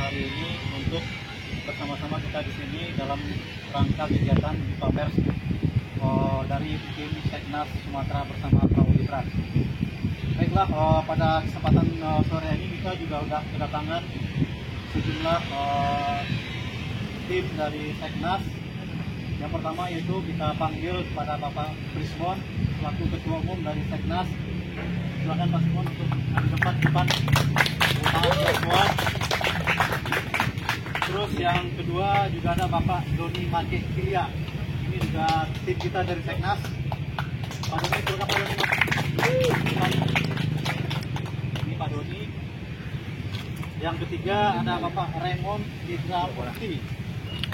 hari ini untuk bersama-sama kita di sini dalam rangka kegiatan Jumpa Pers dari tim Seknas Sumatera bersama Prabowo Gibran. Baiklah, pada kesempatan sore ini kita juga sudah kedatangan sejumlah tim dari Seknas. Yang pertama yaitu kita panggil kepada Bapak Prismon selaku Ketua Umum dari Seknas. Silakan Pak Prismon untuk di depan. Terus yang kedua juga ada Bapak Doni Make Kilia. Ini juga tim kita dari Seknas. Pak Doni, silakan Pak Doni. Ini Pak Doni. Yang ketiga ada Bapak Raymond Indra Purti,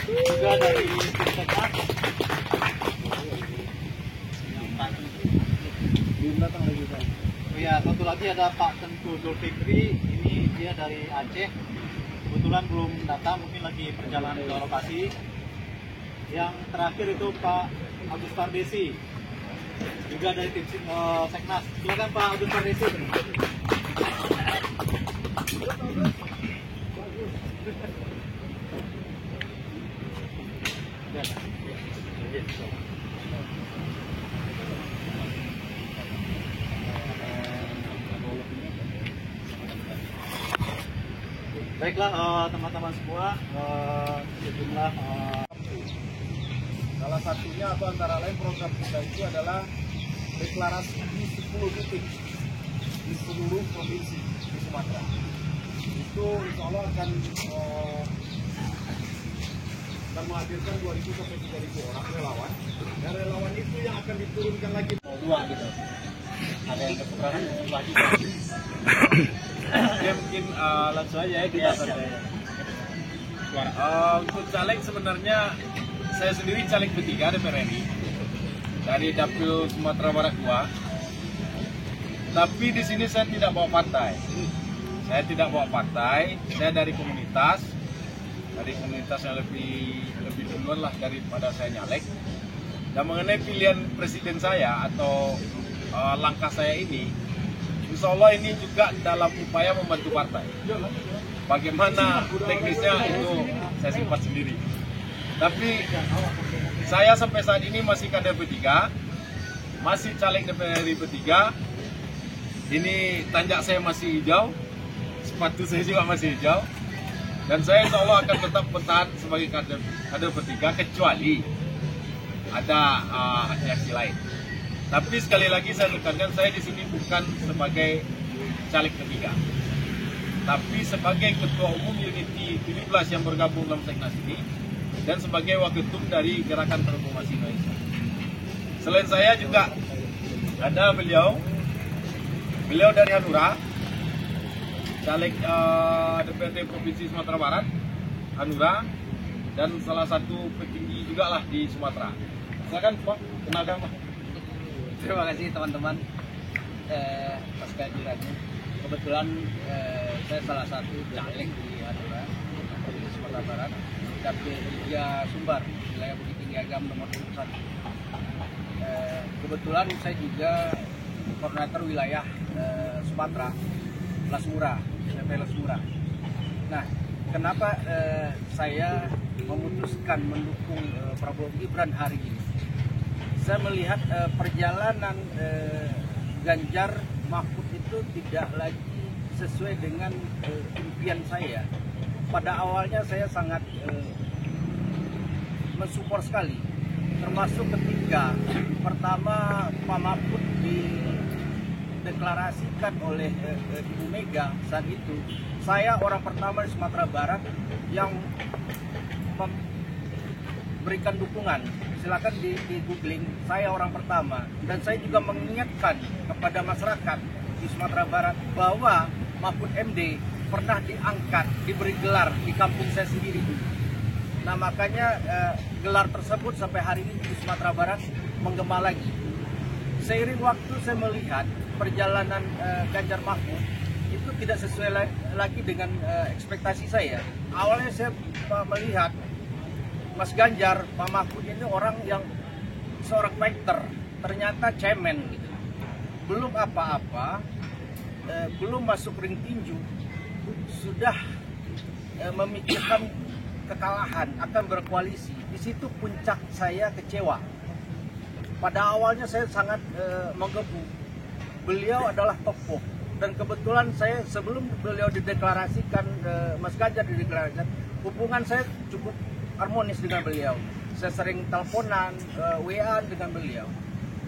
juga dari tim Seknas. Oh ya, satu lagi ada Pak Tengku Zulfikri. Ini dia dari Aceh. Kebetulan belum datang, mungkin lagi perjalanan ke lokasi. Yang terakhir itu Pak Agus Pardesi, juga dari tim Seknas. Silakan Pak Agus Pardesi. Baiklah teman-teman semua, sejumlah salah satunya atau antara lain program kita itu adalah deklarasi di 10 titik di seluruh provinsi di Sumatera. Itu insya Allah akan menghadirkan 2.000 sampai 3.000 orang relawan. Dan relawan itu yang akan diturunkan lagi 2 gitu. Ada yang kekurangan lagi. Ya mungkin langsung aja ya kita untuk caleg sebenarnya saya sendiri caleg ketiga DPR RI dari Dapil Sumatera Barat 2. Tapi di sini saya tidak bawa partai. Saya dari komunitas yang lebih duluan lah daripada saya nyalek. Dan mengenai pilihan presiden saya atau langkah saya ini, insya Allah ini juga dalam upaya membantu partai. Bagaimana teknisnya itu saya simpan sendiri. Tapi saya sampai saat ini masih kader P3, masih caleg DPR RI P3. Ini tanjak saya masih hijau, sepatu saya juga masih hijau. Dan saya insya Allah akan tetap bertahan sebagai kader P3 kecuali ada aksi lain. Tapi sekali lagi saya tekankan, saya di sini bukan sebagai caleg ketiga, tapi sebagai Ketua Umum Unity 17 yang bergabung dalam Seknas ini dan sebagai Waketum dari Gerakan Transformasi Indonesia. Selain saya juga ada beliau dari Hanura, caleg DPRD Provinsi Sumatera Barat, Hanura, dan salah satu petinggi juga lah di Sumatera. Silakan Pak, kenalkan Pak. Terima kasih teman-teman pas kehadirannya. Kebetulan saya salah satu caleg di Hanura, Provinsi Sumatera Barat, Dapil 3 Sumbar, wilayah Bukit Tinggi Agam nomor 21. Kebetulan saya juga koordinator wilayah Sumatera, Lasmura, Lasmura. Nah, kenapa saya memutuskan mendukung Prabowo Gibran hari ini? Saya melihat perjalanan Ganjar Mahfud itu tidak lagi sesuai dengan impian saya. Pada awalnya saya sangat mensupport sekali, termasuk ketika pertama Pak Mahfud dideklarasikan oleh Ibu Mega saat itu. Saya orang pertama di Sumatera Barat yang memberikan dukungan. Silakan di googling, saya orang pertama. Dan saya juga mengingatkan kepada masyarakat di Sumatera Barat bahwa Mahfud MD pernah diangkat, diberi gelar di kampung saya sendiri dulu. Nah makanya gelar tersebut sampai hari ini di Sumatera Barat menggema lagi. Seiring waktu saya melihat perjalanan Ganjar Mahfud itu tidak sesuai lagi dengan ekspektasi saya. Awalnya saya melihat Mas Ganjar, Pak Mahfud ini orang yang seorang fighter, ternyata cemen gitu. Belum apa-apa, belum masuk ring tinju, sudah memikirkan kekalahan, akan berkoalisi. Di situ puncak saya kecewa. Pada awalnya saya sangat menggebu. Beliau adalah tokoh, dan kebetulan saya sebelum beliau dideklarasikan, Mas Ganjar dideklarasikan, hubungan saya cukup harmonis dengan beliau. Saya sering teleponan, WA dengan beliau.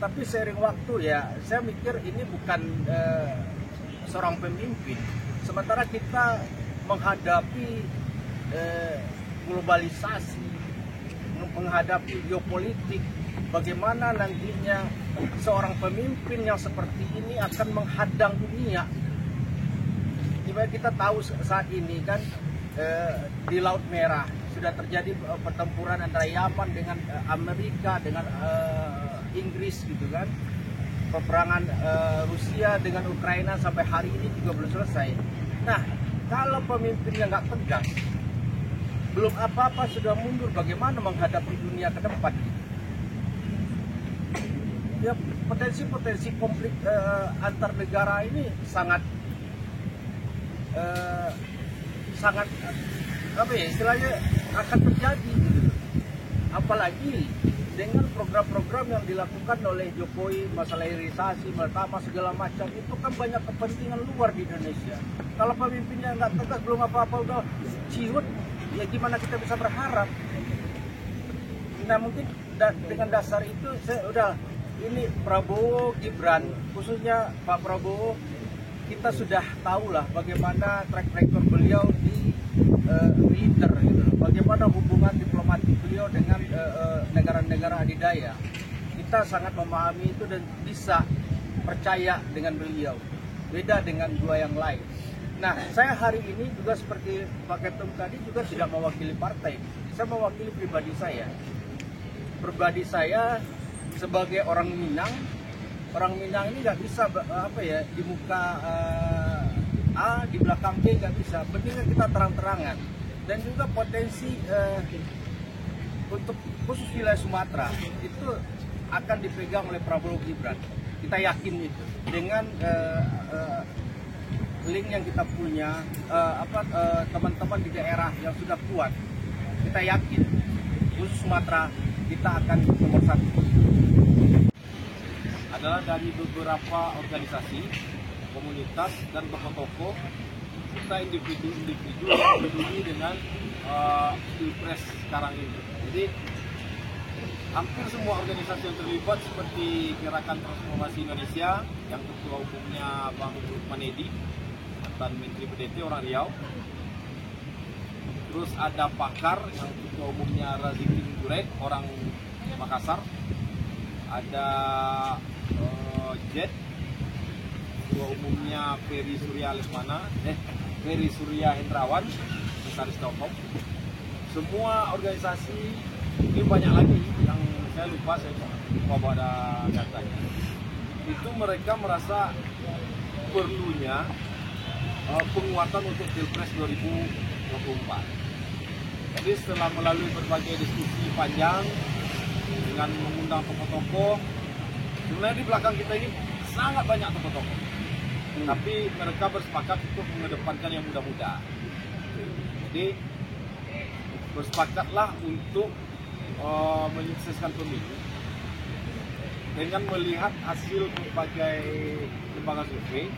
Tapi seiring waktu ya, saya mikir ini bukan seorang pemimpin. Sementara kita menghadapi globalisasi, menghadapi geopolitik, bagaimana nantinya seorang pemimpin yang seperti ini akan menghadang dunia. Dimana kita tahu saat ini kan di Laut Merah sudah terjadi pertempuran antara Yaman dengan Amerika dengan Inggris gitu kan. Peperangan Rusia dengan Ukraina sampai hari ini juga belum selesai. Nah, kalau pemimpinnya nggak tegas, belum apa-apa sudah mundur, bagaimana menghadapi dunia ke depan? Ya, potensi-potensi konflik antar negara ini sangat apa ya istilahnya akan terjadi. Apalagi dengan program-program yang dilakukan oleh Jokowi, masalah hilirisasi, pertama segala macam, itu kan banyak kepentingan luar di Indonesia. Kalau pemimpinnya nggak tegas, belum apa-apa udah ciut, ya gimana kita bisa berharap? Nah mungkin dengan dasar itu saya udah, ini Prabowo, Gibran, khususnya Pak Prabowo, kita sudah tahulah bagaimana track record beliau di militer, gitu. Bagaimana hubungan diplomatik beliau dengan negara-negara adidaya. Kita sangat memahami itu dan bisa percaya dengan beliau. Beda dengan dua yang lain. Nah, saya hari ini juga seperti Pak Ketum tadi juga tidak mewakili partai. Saya mewakili pribadi saya. Pribadi saya sebagai orang Minang. Orang Minang ini nggak bisa apa ya, di muka A, di belakang B nggak bisa. Pentingnya kita terang-terangan. Dan juga potensi untuk khusus wilayah Sumatera itu akan dipegang oleh Prabowo Gibran. Kita yakin itu dengan link yang kita punya, teman-teman di daerah yang sudah kuat. Kita yakin khusus Sumatera kita akan nomor 1. Adalah dari beberapa organisasi, komunitas dan tokoh-tokoh serta individu-individu yang peduli dengan Pilpres sekarang ini. Jadi hampir semua organisasi yang terlibat seperti Gerakan Transformasi Indonesia yang ketua umumnya Bang Lukman Edi, mantan Menteri PDT orang Riau. Terus ada Pakar yang ketua umumnya Razifin Jurek orang Makassar. Ada Jet, ketua umumnya Ferry Surya Lesmana, Ferry Surya Hendrawan, Sekretaris Telkom. Semua organisasi, ini banyak lagi yang saya lupa bawa ada datanya. Itu mereka merasa perlunya penguatan untuk Pilpres 2024. Jadi setelah melalui berbagai diskusi panjang dengan mengundang tokoh-tokoh, sebenarnya di belakang kita ini sangat banyak tokoh-tokoh, tapi mereka bersepakat untuk mengedepankan yang muda-muda. Jadi bersepakatlah untuk menyukseskan pemilu dengan melihat hasil berbagai lembaga survei.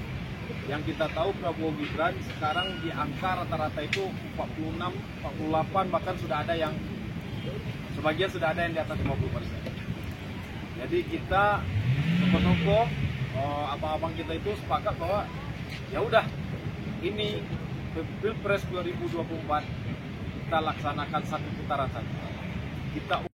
Yang kita tahu Prabowo Gibran sekarang di angka rata-rata itu 46, 48, bahkan sudah ada yang sebagian sudah ada yang di atas 50%. Jadi kita tokoh-tokoh, abang-abang kita itu sepakat bahwa ya udah, ini Pilpres 2024 kita laksanakan satu putaran saja. Kita